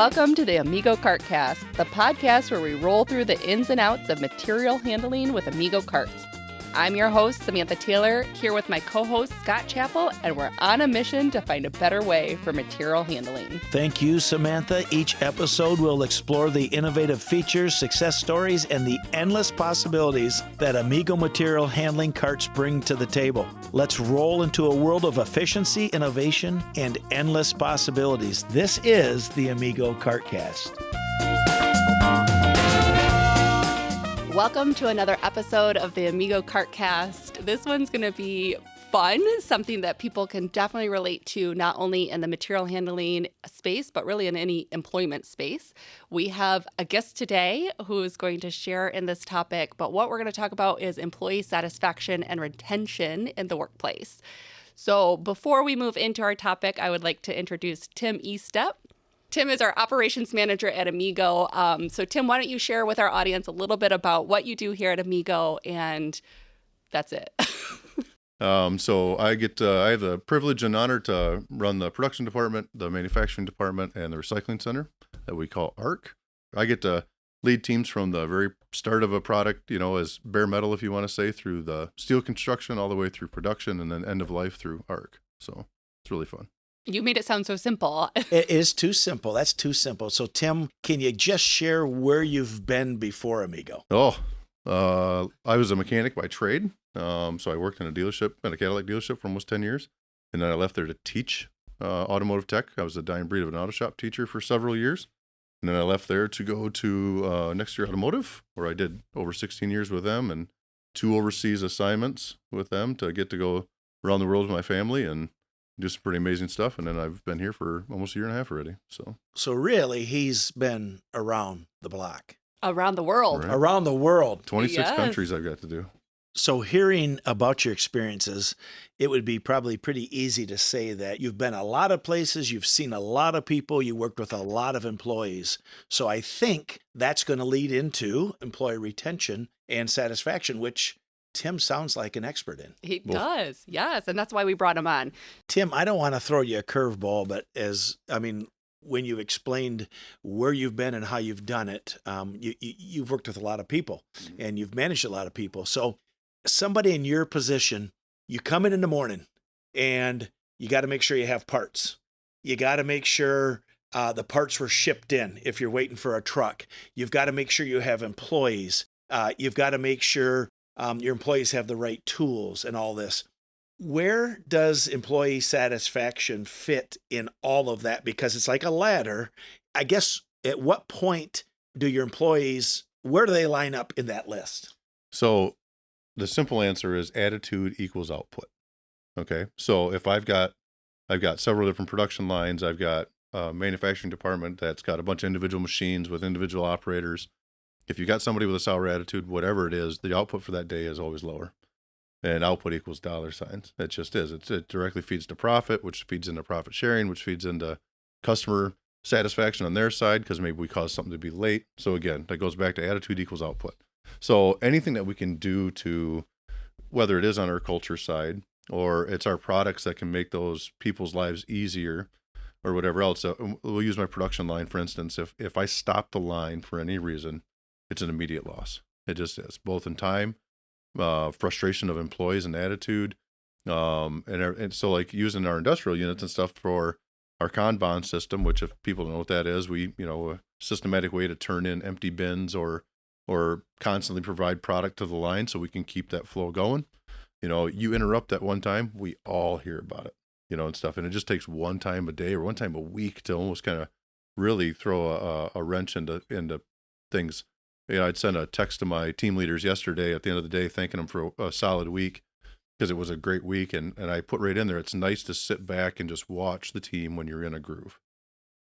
welcome to the Amigo CartCast, the podcast where we roll through the ins and outs of material handling with Amigo carts. I'm your host, Samantha Taylor, here with my co-host, Scott Chappell, and we're on a mission to find a better way for material handling. Thank you, Samantha. Each episode will explore the innovative features, success stories, and the endless possibilities that Amigo material handling carts bring to the table. Let's roll into a world of efficiency, innovation, and endless possibilities. This is the Amigo CartCast. Welcome to another episode of the Amigo CartCast. This one's going to be fun, something that people can definitely relate to, not only in the material handling space, but really in any employment space. We have a guest today who is going to share in this topic, but what we're going to talk about is employee satisfaction and retention in the workplace. So before we move into our topic, I would like to introduce Tim Estep. Tim is our operations manager at Amigo. So Tim, why don't you share with our audience a little bit about what you do here at Amigo, and that's it. So I have the privilege and honor to run the production department, the manufacturing department, and the recycling center that we call ARC. I get to lead teams from the very start of a product, as bare metal, if you want to say, through the steel construction all the way through production and then end of life through ARC. So it's really fun. You made it sound so simple. It is too simple. That's too simple. So, Tim, can you just share where you've been before Amigo? I was a mechanic by trade. So I worked in a Cadillac dealership for almost 10 years. And then I left there to teach automotive tech. I was a dying breed of an auto shop teacher for several years. And then I left there to go to Next Year Automotive, where I did over 16 years with them and 2 overseas assignments with them to get to go around the world with my family and do some pretty amazing stuff. And then I've been here for almost a year and a half already. So really, he's been around the block. Around the world. Right. Around the world. 26 countries I've got to do. So hearing about your experiences, it would be probably pretty easy to say that you've been a lot of places, you've seen a lot of people, you worked with a lot of employees. So I think that's going to lead into employee retention and satisfaction, which Tim sounds like an expert in. He does, yes. And that's why we brought him on. Tim, I don't want to throw you a curveball, but when you've explained where you've been and how you've done it, you've worked with a lot of people and you've managed a lot of people. So somebody in your position, you come in the morning and you got to make sure you have parts. You got to make sure the parts were shipped in if you're waiting for a truck. You've got to make sure you have employees. You've got to make sure your employees have the right tools and all this. Where does employee satisfaction fit in all of that? Because it's like a ladder. I guess at what point do your employees, where do they line up in that list? So the simple answer is attitude equals output. Okay. So if I've got several different production lines, I've got a manufacturing department that's got a bunch of individual machines with individual operators. If you got somebody with a sour attitude, whatever it is, the output for that day is always lower. And output equals dollar signs. It just is. It directly feeds to profit, which feeds into profit sharing, which feeds into customer satisfaction on their side because maybe we caused something to be late. So again, that goes back to attitude equals output. So anything that we can do to, whether it is on our culture side or it's our products that can make those people's lives easier or whatever else. So we'll use my production line, for instance. If I stop the line for any reason, it's an immediate loss. It just is, both in time, frustration of employees and attitude. And so like using our industrial units and stuff for our Kanban system, which if people don't know what that is, a systematic way to turn in empty bins or constantly provide product to the line so we can keep that flow going. You interrupt that one time, we all hear about it, and stuff. And it just takes one time a day or one time a week to almost kind of really throw a wrench into things. I'd sent a text to my team leaders yesterday at the end of the day, thanking them for a solid week because it was a great week. And I put right in there, it's nice to sit back and just watch the team when you're in a groove.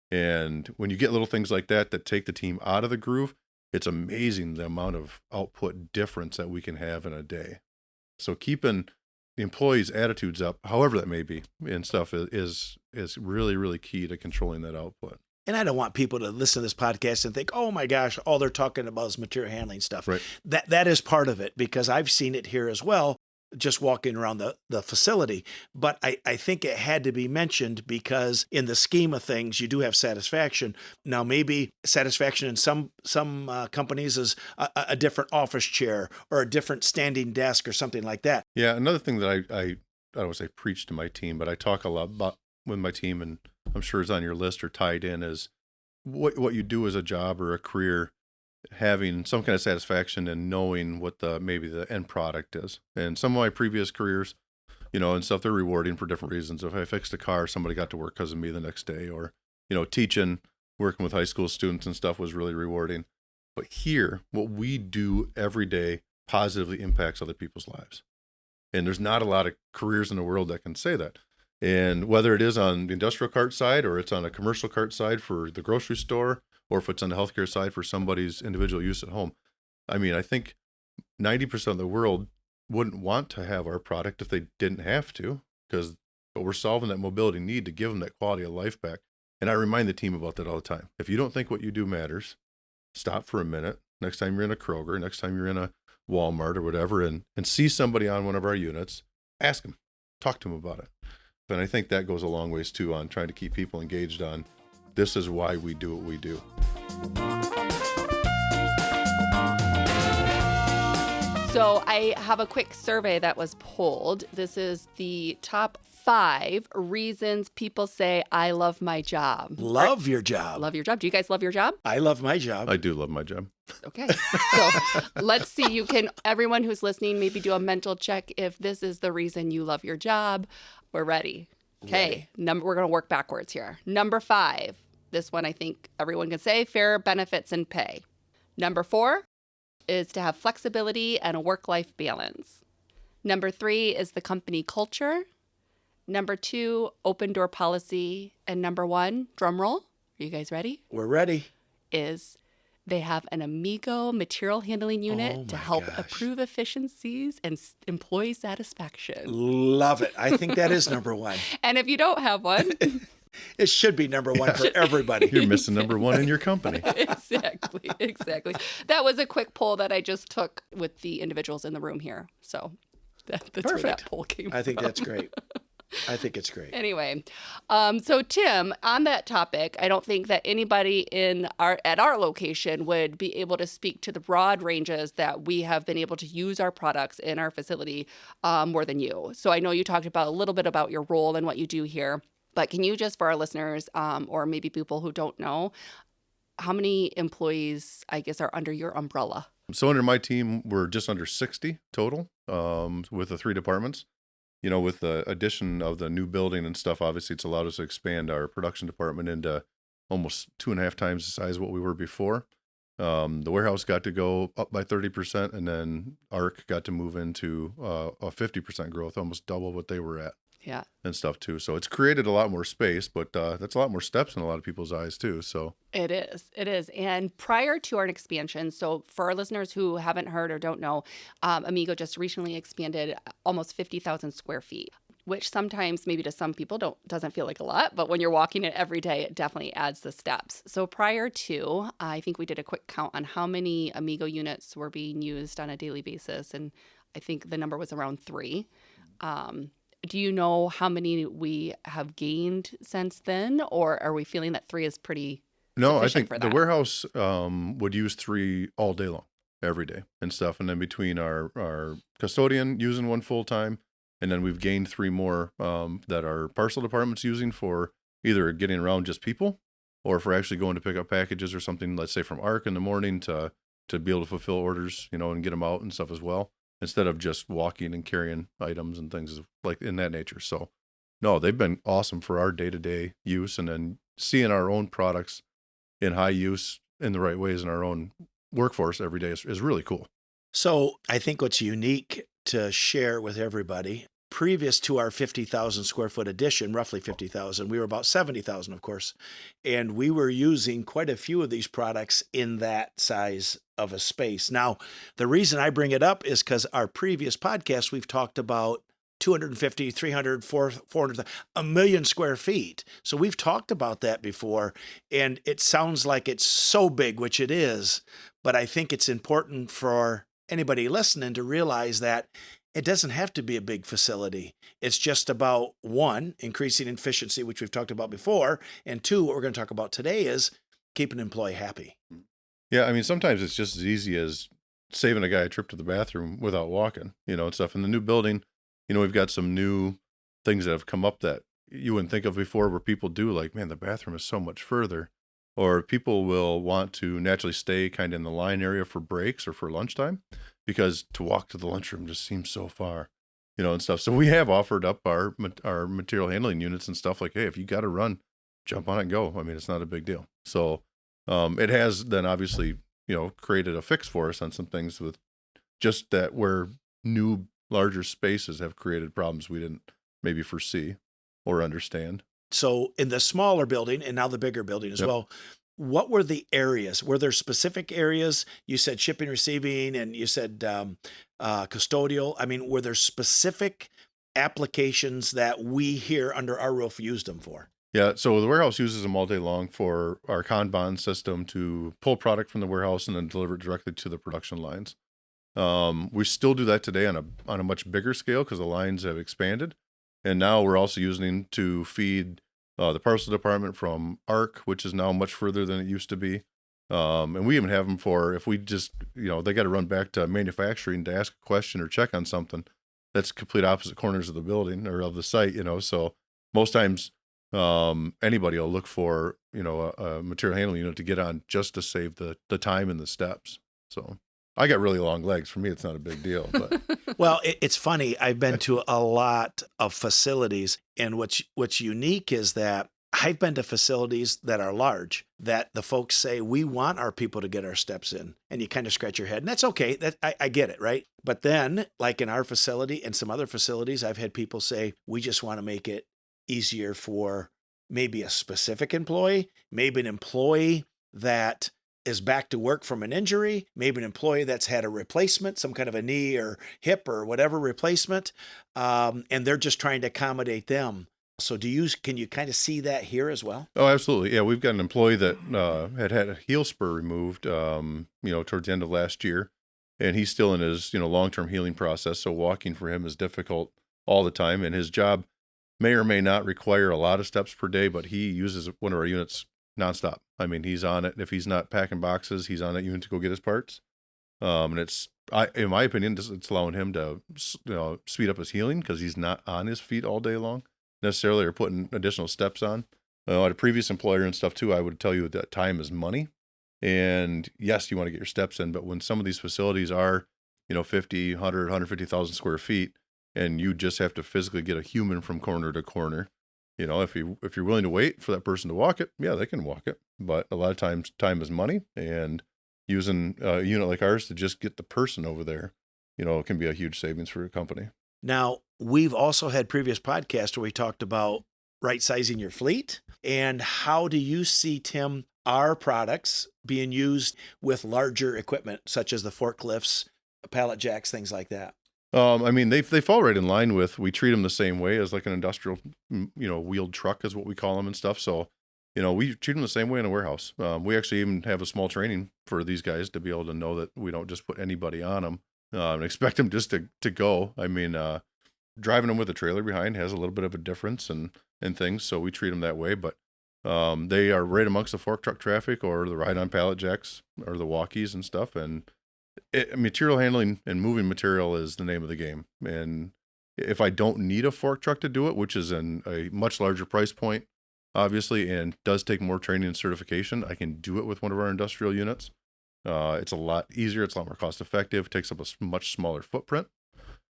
And when you get little things like that take the team out of the groove, it's amazing the amount of output difference that we can have in a day. So keeping the employees' attitudes up, however that may be, and stuff is really, really key to controlling that output. And I don't want people to listen to this podcast and think, oh my gosh, all they're talking about is material handling stuff. Right. That is part of it because I've seen it here as well. just walking around the facility. But I think it had to be mentioned because in the scheme of things, you do have satisfaction. Now, maybe satisfaction in some companies is a different office chair or a different standing desk or something like that. Yeah, another thing that I don't want to say preach to my team, but I talk a lot about with my team, and I'm sure it's on your list or tied in, is what you do as a job or a career, having some kind of satisfaction and knowing what maybe the end product is. And some of my previous careers, and stuff, they're rewarding for different reasons. If I fixed a car, somebody got to work because of me the next day, or, teaching, working with high school students and stuff was really rewarding. But here, what we do every day positively impacts other people's lives. And there's not a lot of careers in the world that can say that. And whether it is on the industrial cart side or it's on a commercial cart side for the grocery store, or if it's on the healthcare side for somebody's individual use at home. I mean, I think 90% of the world wouldn't want to have our product if they didn't have to, but we're solving that mobility need to give them that quality of life back. And I remind the team about that all the time. If you don't think what you do matters, stop for a minute. Next time you're in a Kroger, next time you're in a Walmart or whatever, and see somebody on one of our units, ask them, talk to them about it. And I think that goes a long ways too on trying to keep people engaged on this is why we do what we do. So I have a quick survey that was pulled. This is the top 5 reasons people say, I love my job. Love your job. Love your job. Do you guys love your job? I love my job. I do love my job. Okay. So let's see. Everyone who's listening, maybe do a mental check if this is the reason you love your job. We're ready. Okay. We're going to work backwards here. Number 5. This one I think everyone can say, fair benefits and pay. Number 4 is to have flexibility and a work-life balance. Number 3 is the company culture. Number 2, open door policy. And number 1, drum roll. Are you guys ready? We're ready. Is they have an Amigo material handling unit to help improve efficiencies and employee satisfaction. Love it. I think that is number 1. And if you don't have one, it should be number 1 for everybody. You're missing number 1 in your company. Exactly. That was a quick poll that I just took with the individuals in the room here. So that's Perfect. where that poll came from. I think that's great. I think it's great. Anyway, so Tim, on that topic, I don't think that anybody at our location would be able to speak to the broad ranges that we have been able to use our products in our facility more than you. So I know you talked about a little bit about your role and what you do here, but can you just, for our listeners, or maybe people who don't know, how many employees, I guess, are under your umbrella? So under my team, we're just under 60 total with the 3 departments. With the addition of the new building and stuff, obviously it's allowed us to expand our production department into almost 2.5 times the size of what we were before. The warehouse got to go up by 30%, and then ARC got to move into a 50% growth, almost double what they were at. Yeah. And stuff too. So it's created a lot more space, but that's a lot more steps in a lot of people's eyes too. So it is. And prior to our expansion, so for our listeners who haven't heard or don't know, Amigo just recently expanded almost 50,000 square feet, which sometimes maybe to some people doesn't feel like a lot, but when you're walking it every day, it definitely adds the steps. So prior to, I think we did a quick count on how many Amigo units were being used on a daily basis, and I think the number was around 3. Do you know how many we have gained since then, or are we feeling that 3 is pretty No, I sufficient think for the that? warehouse would use 3 all day long, every day and stuff. And then between our custodian using 1 full time, and then we've gained 3 more that our parcel department's using for either getting around just people, or for actually going to pick up packages or something, let's say from ARC in the morning to be able to fulfill orders, and get them out and stuff as well, instead of just walking and carrying items and things like in that nature. So no, they've been awesome for our day-to-day use, and then seeing our own products in high use in the right ways in our own workforce every day is really cool. So I think what's unique to share with everybody, previous to our 50,000 square foot addition, roughly 50,000, we were about 70,000, of course, and we were using quite a few of these products in that size of a space. Now, the reason I bring it up is because our previous podcast, we've talked about 250, 300, 400, 1 million square feet. So we've talked about that before, and it sounds like it's so big, which it is, but I think it's important for anybody listening to realize that it doesn't have to be a big facility. It's just about, one, increasing efficiency, which we've talked about before, and two, what we're going to talk about today is keep an employee happy. Yeah, I mean, sometimes it's just as easy as saving a guy a trip to the bathroom without walking, and stuff. In the new building, we've got some new things that have come up that you wouldn't think of before, where people do, like, man, the bathroom is so much further. Or people will want to naturally stay kind of in the line area for breaks or for lunchtime, because to walk to the lunchroom just seems so far, and stuff. So we have offered up our material handling units and stuff, like, hey, if you got to run, jump on it and go. I mean, it's not a big deal. So it has then obviously, created a fix for us on some things, with just that, where new larger spaces have created problems we didn't maybe foresee or understand. So in the smaller building and now the bigger building as well, what were the areas? Were there specific areas? You said shipping, receiving, and you said custodial. I mean, were there specific applications that we here under our roof used them for? Yeah, so the warehouse uses them all day long for our Kanban system to pull product from the warehouse and then deliver it directly to the production lines. We still do that today on a much bigger scale, because the lines have expanded. And now we're also using to feed the parcel department from ARC, which is now much further than it used to be. And we even have them for, if we just, they got to run back to manufacturing to ask a question or check on something, that's complete opposite corners of the building or of the site, So most times anybody will look for, a material handling unit to get on, just to save the time and the steps. So I got really long legs. For me, it's not a big deal. But Well, it's funny. I've been to a lot of facilities, and what's unique is that I've been to facilities that are large, that the folks say, we want our people to get our steps in. And you kind of scratch your head, and that's okay. I get it, right? But then, like in our facility and some other facilities, I've had people say, we just want to make it easier for maybe a specific employee, maybe an employee that is back to work from an injury, maybe an employee that's had a replacement, some kind of a knee or hip or whatever replacement, and they're just trying to accommodate them. So can you kind of see that here as well? Oh, absolutely. Yeah, we've got an employee that had a heel spur removed, towards the end of last year, and he's still in his, long-term healing process. So walking for him is difficult all the time, and his job may or may not require a lot of steps per day, but he uses one of our units nonstop. I mean, he's on it. If he's not packing boxes, he's on that unit to go get his parts. And in my opinion, it's allowing him to, speed up his healing, because he's not on his feet all day long necessarily, or putting additional steps on. At a previous employer and stuff too, I would tell you that time is money. And yes, you want to get your steps in, but when some of these facilities are, 50, 100, 150,000 square feet, and you just have to physically get a human from corner to corner, if you're willing to wait for that person to walk it, yeah, they can walk it. But a lot of times time is money, and using a unit like ours to just get the person over there, can be a huge savings for your company. Now, we've also had previous podcasts where we talked about right-sizing your fleet. And how do you see, Tim, our products being used with larger equipment, such as the forklifts, pallet jacks, things like that? I mean, they fall right in line with, we treat them the same way as like an industrial, wheeled truck is what we call them and stuff. So, we treat them the same way in a warehouse. We actually even have a small training for these guys to be able to know that we don't just put anybody on them and expect them just to go. I mean, driving them with a trailer behind has a little bit of a difference and things. So we treat them that way, but they are right amongst the fork truck traffic or the ride on pallet jacks or the walkies and stuff. And material handling and moving material is the name of the game. And if I don't need a fork truck to do it, which is in a much larger price point, obviously, and does take more training and certification, I can do it with one of our industrial units. It's a lot easier. It's a lot more cost effective. Takes up a much smaller footprint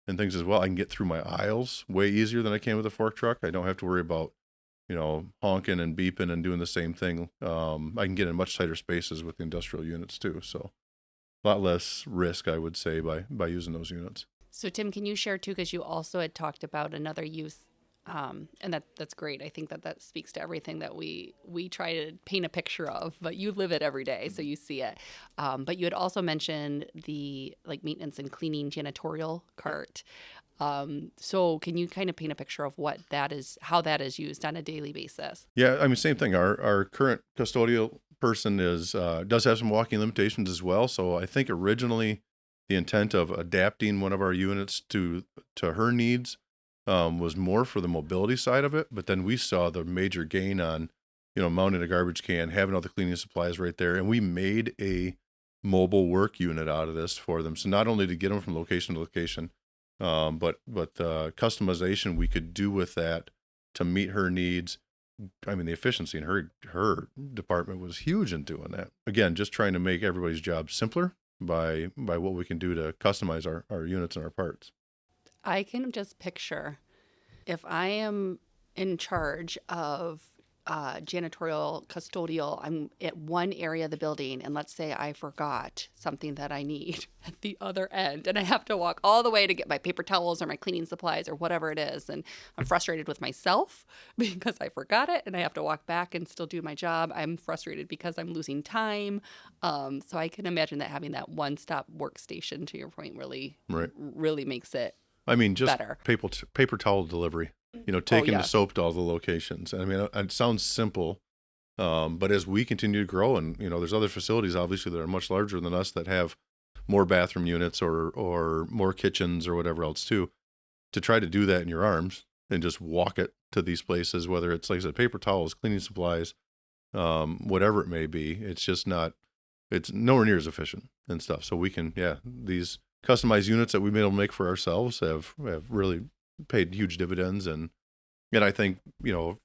and things as well. I can get through my aisles way easier than I can with a fork truck. I don't have to worry about, honking and beeping and doing the same thing. I can get in much tighter spaces with the industrial units too. So a lot less risk, I would say, by using those units. So Tim, can you share too, because you also had talked about another use, and that's great. I think that speaks to everything that we try to paint a picture of, but you live it every day, so you see it. But you had also mentioned the maintenance and cleaning janitorial cart. So can you kind of paint a picture of what that is, how that is used on a daily basis? Yeah, I mean, same thing. Our current custodial person does have some walking limitations as well. So I think originally the intent of adapting one of our units to her needs was more for the mobility side of it. But then we saw the major gain on, mounting a garbage can, having all the cleaning supplies right there. And we made a mobile work unit out of this for them. So not only to get them from location to location, but the customization we could do with that to meet her needs. I mean, the efficiency in her department was huge in doing that. Again, just trying to make everybody's job simpler by what we can do to customize our units and our parts. I can just picture if I am in charge of janitorial, custodial, I'm at one area of the building, and let's say I forgot something that I need at the other end, and I have to walk all the way to get my paper towels or my cleaning supplies or whatever it is, and I'm frustrated with myself because I forgot it, and I have to walk back and still do my job. I'm frustrated because I'm losing time. So I can imagine that having that one-stop workstation, to your point, really makes it just better. paper towel delivery. Taking the soap to all the locations. I mean, it sounds simple, but as we continue to grow, and there's other facilities obviously that are much larger than us that have more bathroom units or more kitchens or whatever else too, to try to do that in your arms and just walk it to these places, whether it's like I said, paper towels, cleaning supplies, whatever it may be. It's nowhere near as efficient and stuff. So we can, these customized units that we've been able to make for ourselves have really paid huge dividends. And I think,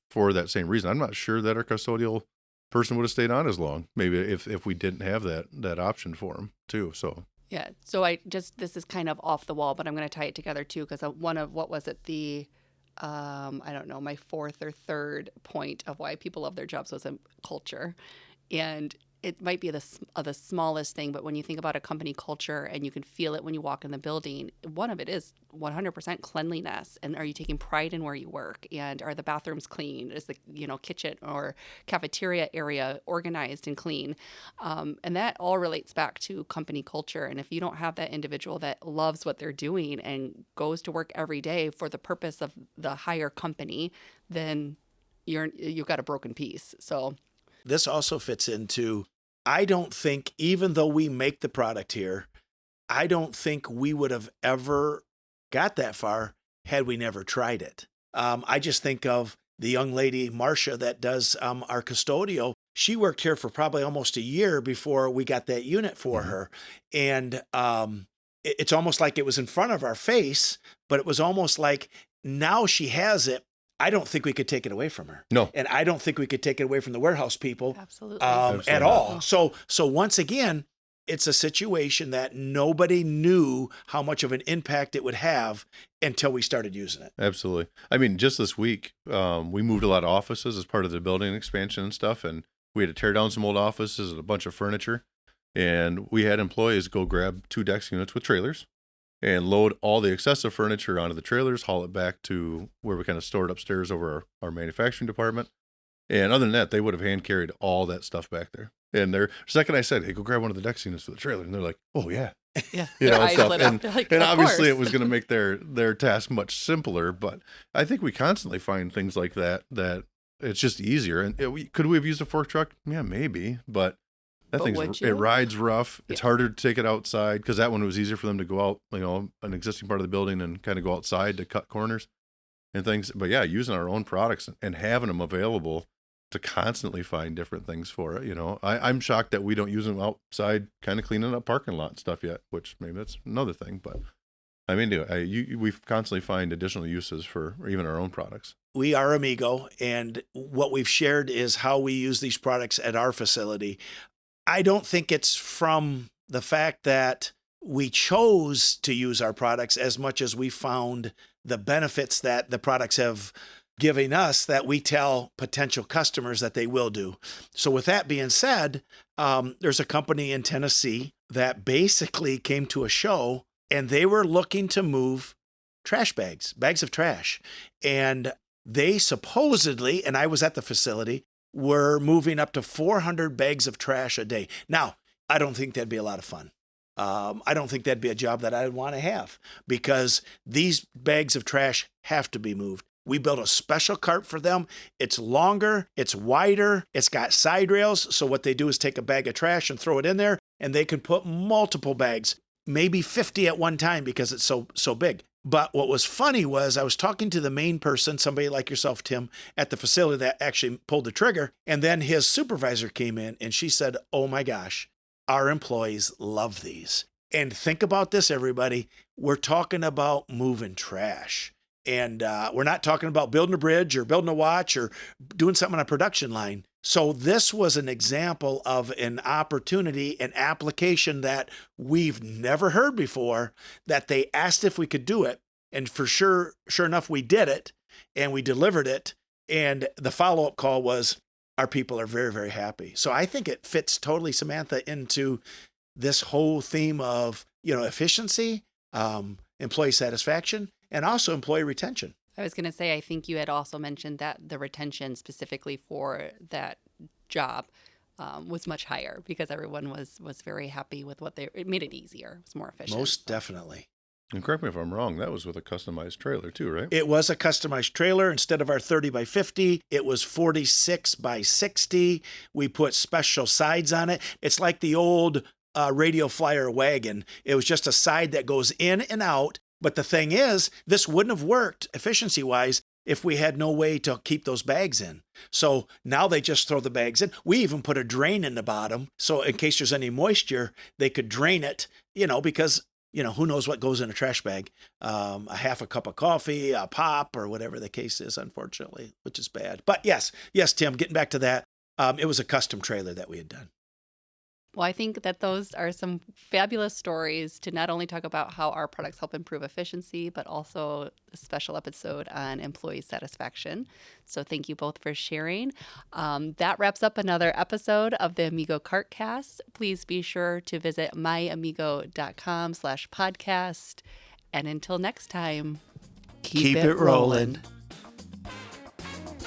for that same reason, I'm not sure that our custodial person would have stayed on as long, maybe if we didn't have that option for them too. So yeah. So this is kind of off the wall, but I'm going to tie it together too, because one of, what was it, I don't know, my fourth or third point of why people love their jobs was a culture. And it might be the smallest thing, but when you think about a company culture and you can feel it when you walk in the building, one of it is 100% cleanliness. And are you taking pride in where you work? And are the bathrooms clean? Is the kitchen or cafeteria area organized and clean? And that all relates back to company culture. And if you don't have that individual that loves what they're doing and goes to work every day for the purpose of the higher company, then you've got a broken piece. So this also fits into, I don't think, even though we make the product here, I don't think we would have ever got that far had we never tried it. I just think of the young lady, Marcia, that does our custodial. She worked here for probably almost a year before we got that unit for her. And it's almost like it was in front of our face, but it was almost like now she has it. I don't think we could take it away from her. No. And I don't think we could take it away from the warehouse people. Absolutely. At all. So once again, it's a situation that nobody knew how much of an impact it would have until we started using it. Absolutely. I mean, just this week, we moved a lot of offices as part of the building expansion and stuff, and we had to tear down some old offices and a bunch of furniture. And we had employees go grab 2 desk units with trailers and load all the excessive furniture onto the trailers, haul it back to where we kind of stored upstairs over our manufacturing department. And other than that, they would have hand carried all that stuff back there. And the second I said, hey, go grab one of the deck units for the trailer. And they're like, oh yeah. Yeah. And stuff. And obviously course. it was going to make their task much simpler. But I think we constantly find things like that it's just easier. And could we have used a fork truck? Yeah, maybe. But it rides rough. It's harder to take it outside, because that one was easier for them to go out, an existing part of the building and kind of go outside to cut corners and things. But yeah, using our own products and having them available to constantly find different things for it. I'm shocked that we don't use them outside kind of cleaning up parking lot and stuff yet, which maybe that's another thing. But I mean, we constantly find additional uses for even our own products. We are Amigo, and what we've shared is how we use these products at our facility. I don't think it's from the fact that we chose to use our products as much as we found the benefits that the products have given us that we tell potential customers that they will do. So with that being said, there's a company in Tennessee that basically came to a show, and they were looking to move bags of trash. And they supposedly, and I was at the facility, were moving up to 400 bags of trash a day. Now, I don't think that'd be a lot of fun. I don't think that'd be a job that I'd want to have, because these bags of trash have to be moved. We built a special cart for them. It's longer, it's wider, it's got side rails. So what they do is take a bag of trash and throw it in there, and they can put multiple bags. maybe 50 at one time because it's so big. But what was funny was I was talking to the main person, somebody like yourself, Tim, at the facility that actually pulled the trigger. And then his supervisor came in and she said, oh my gosh, our employees love these. And think about this, everybody. We're talking about moving trash. And we're not talking about building a bridge or building a watch or doing something on a production line. So this was an example of an opportunity, an application that we've never heard before, that they asked if we could do it. And for sure enough, we did it and we delivered it. And the follow-up call was, our people are very, very happy. So I think it fits totally, Samantha, into this whole theme of, efficiency, employee satisfaction, and also employee retention. I was going to say, I think you had also mentioned that the retention specifically for that job was much higher because everyone was very happy with it made it easier. It was more efficient. Most definitely. And correct me if I'm wrong, that was with a customized trailer too, right? It was a customized trailer. Instead of our 30 by 50, it was 46 by 60. We put special sides on it. It's like the old radio flyer wagon. It was just a side that goes in and out. But the thing is, this wouldn't have worked efficiency-wise if we had no way to keep those bags in. So now they just throw the bags in. We even put a drain in the bottom. So in case there's any moisture, they could drain it, because, who knows what goes in a trash bag? A half a cup of coffee, a pop, or whatever the case is, unfortunately, which is bad. But yes, Tim, getting back to that, it was a custom trailer that we had done. Well, I think that those are some fabulous stories to not only talk about how our products help improve efficiency, but also a special episode on employee satisfaction. So thank you both for sharing. That wraps up another episode of the Amigo CartCast. Please be sure to visit myamigo.com/podcast. And until next time, keep it rolling.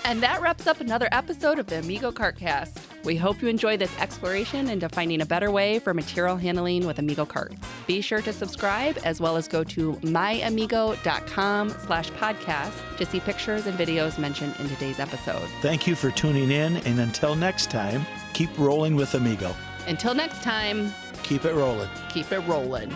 And that wraps up another episode of the Amigo CartCast. We hope you enjoy this exploration into finding a better way for material handling with Amigo carts. Be sure to subscribe as well as go to myamigo.com/podcast to see pictures and videos mentioned in today's episode. Thank you for tuning in, and until next time, keep rolling with Amigo. Until next time, keep it rolling. Keep it rolling.